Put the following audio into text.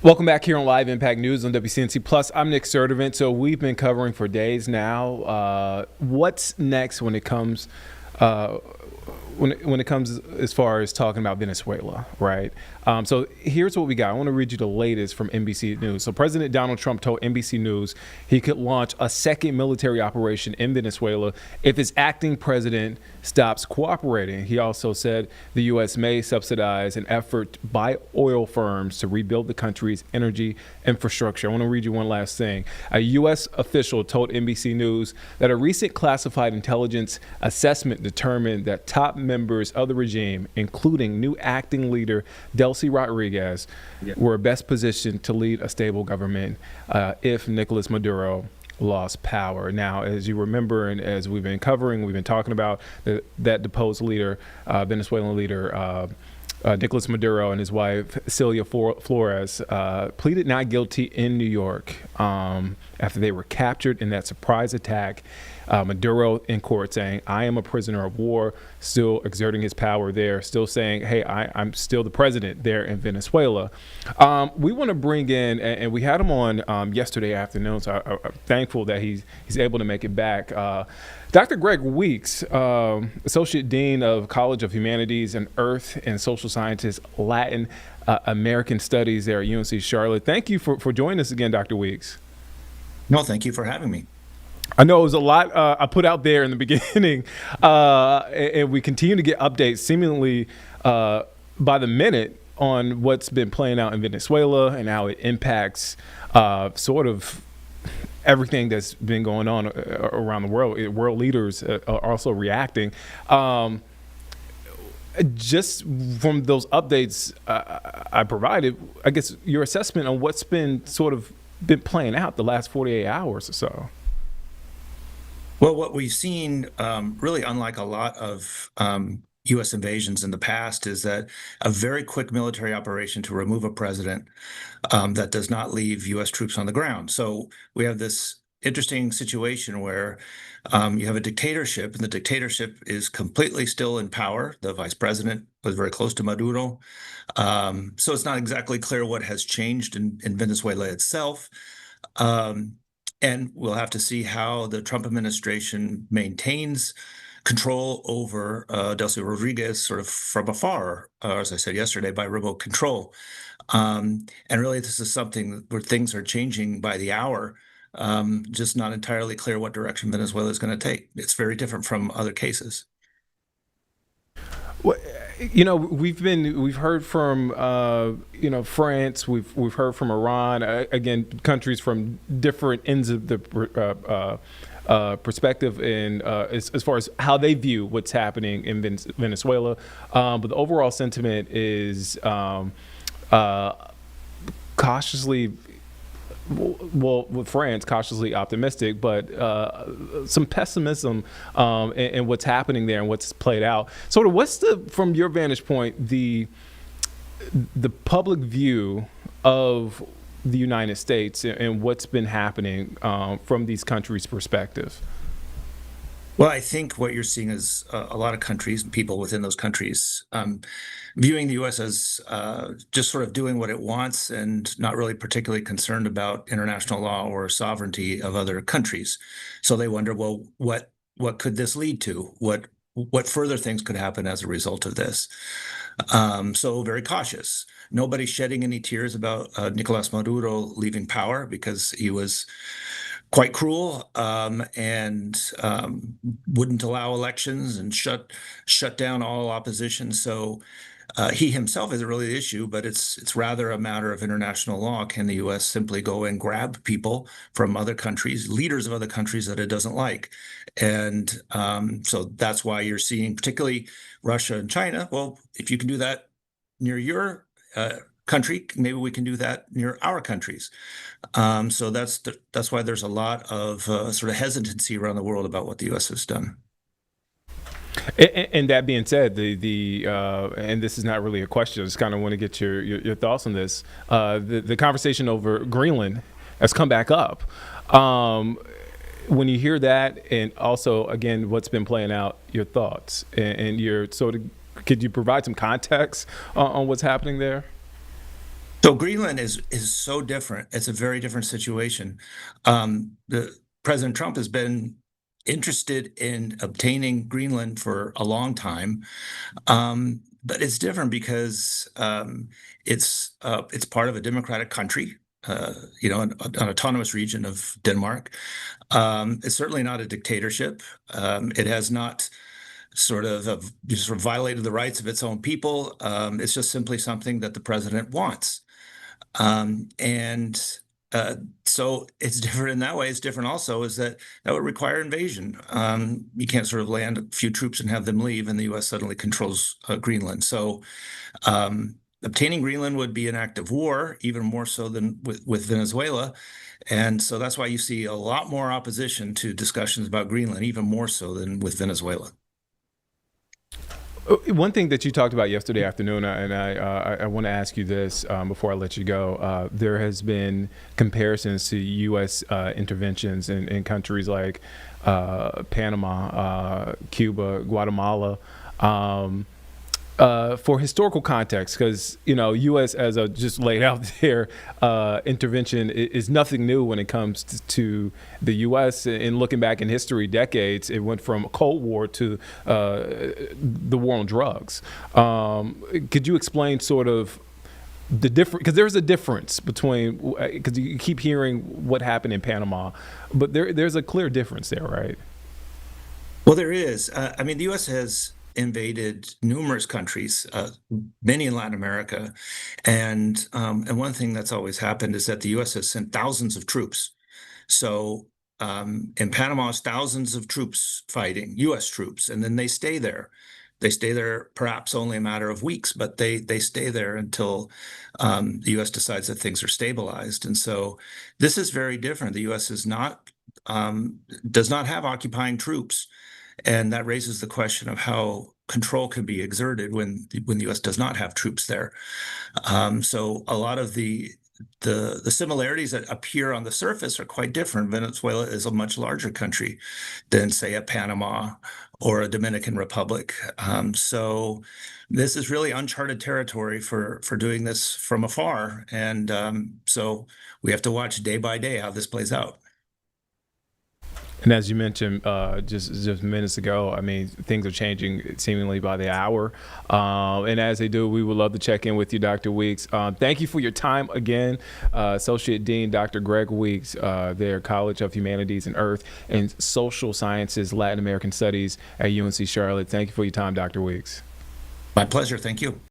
Welcome back here on Live Impact News on WCNC Plus. I'm Nick Sturdivant. So we've been covering for days now. What's next when it comes when it comes as far as talking about Venezuela, right? So here's what we got. I want to read you the latest from NBC News. So President Donald Trump told NBC News he could launch a second military operation in Venezuela if his acting president stops cooperating. He also said the U.S. may subsidize an effort by oil firms to rebuild the country's energy infrastructure. I want to read you one last thing. A U.S. official told NBC News that a recent classified intelligence assessment determined that top members of the regime, including new acting leader Delcy Rodriguez, were best positioned to lead a stable government if Nicolás Maduro lost power. Now, as you remember, and as we've been covering, we've been talking about that deposed leader, Venezuelan leader, Nicolás Maduro, and his wife, Celia Flores, pleaded not guilty in New York after they were captured in that surprise attack. Maduro in court saying, I am a prisoner of war, still exerting his power there, still saying, hey, I'm still the president there in Venezuela. We want to bring in, and we had him on yesterday afternoon, so I'm thankful that he's able to make it back. Dr. Greg Weeks, Associate Dean of College of Humanities and Earth and Social Sciences, Latin American Studies there at UNC Charlotte. Thank you for joining us again, Dr. Weeks. No, thank you for having me. I know it was a lot I put out there in the beginning, and we continue to get updates seemingly by the minute on what's been playing out in Venezuela and how it impacts sort of everything that's been going on around the world. World leaders are also reacting. Just from those updates I provided, I guess your assessment on what's been playing out the last 48 hours or so. Well, what we've seen, really unlike a lot of U.S. invasions in the past, is that a very quick military operation to remove a president that does not leave U.S. troops on the ground. So we have this interesting situation where you have a dictatorship, and the dictatorship is completely still in power. The vice president was very close to Maduro. So it's not exactly clear what has changed in Venezuela itself. And we'll have to see how the Trump administration maintains control over Delcy Rodriguez sort of from afar, as I said yesterday, by remote control. And really, this is something where things are changing by the hour, just not entirely clear what direction Venezuela is going to take. It's very different from other cases. Well, we've heard from France, we've heard from Iran, again, countries from different ends of the perspective and as far as how they view what's happening in Venezuela, but the overall sentiment is cautiously. Well, with France, cautiously optimistic, but some pessimism in what's happening there and what's played out. So, what's from your vantage point, the public view of the United States and what's been happening from these countries' perspective? Well, I think what you're seeing is a lot of countries and people within those countries viewing the U.S. as just sort of doing what it wants and not really particularly concerned about international law or sovereignty of other countries. So they wonder, well, what could this lead to? What further things could happen as a result of this? So very cautious. Nobody's shedding any tears about Nicolás Maduro leaving power because he was quite cruel and wouldn't allow elections and shut down all opposition. So he himself isn't really the issue, but it's rather a matter of international law. Can the U.S. simply go and grab people from other countries, leaders of other countries that it doesn't like? And so that's why you're seeing particularly Russia and China. Well, if you can do that near your country, maybe we can do that near our countries. So that's why there's a lot of sort of hesitancy around the world about what the U.S. has done. And that being said, and this is not really a question, I just kind of want to get your thoughts on this. The conversation over Greenland has come back up. When you hear that, and also, again, what's been playing out, your thoughts and your could you provide some context on what's happening there? So Greenland is so different. It's a very different situation. The President Trump has been interested in obtaining Greenland for a long time, but it's different because it's part of a democratic country. An autonomous region of Denmark. It's certainly not a dictatorship. It has not sort of violated the rights of its own people. It's just simply something that the president wants. And so it's different in that way. It's different also is that would require invasion. You can't sort of land a few troops and have them leave, and the U.S. suddenly controls Greenland. So obtaining Greenland would be an act of war, even more so than with Venezuela. And so that's why you see a lot more opposition to discussions about Greenland, even more so than with Venezuela. One thing that you talked about yesterday afternoon, and I want to ask you this before I let you go. There has been comparisons to U.S. Interventions in countries like Panama, Cuba, Guatemala. For historical context, because U.S. as I just laid out there, intervention is nothing new when it comes to the U.S. And looking back in history, decades, it went from Cold War to the war on drugs. Could you explain sort of the difference? Because there's a difference between, because you keep hearing what happened in Panama, but there's a clear difference there, right? Well, there is. I mean, the U.S. has invaded numerous countries, many in Latin America, and one thing that's always happened is that the U.S. has sent thousands of troops. So in Panama, it's thousands of troops fighting, U.S. troops, and then they stay there. They stay there perhaps only a matter of weeks, but they stay there until the U.S. decides that things are stabilized. And so this is very different. The U.S. does not have occupying troops. And that raises the question of how control can be exerted when the U.S. does not have troops there. So a lot of the similarities that appear on the surface are quite different. Venezuela is a much larger country than, say, a Panama or a Dominican Republic. So this is really uncharted territory for doing this from afar. And so we have to watch day by day how this plays out. And as you mentioned just minutes ago, I mean, things are changing seemingly by the hour. And as they do, we would love to check in with you, Dr. Weeks. Thank you for your time again. Associate Dean Dr. Greg Weeks, their College of Humanities and Earth and Social Sciences, Latin American Studies at UNC Charlotte. Thank you for your time, Dr. Weeks. My pleasure. Thank you.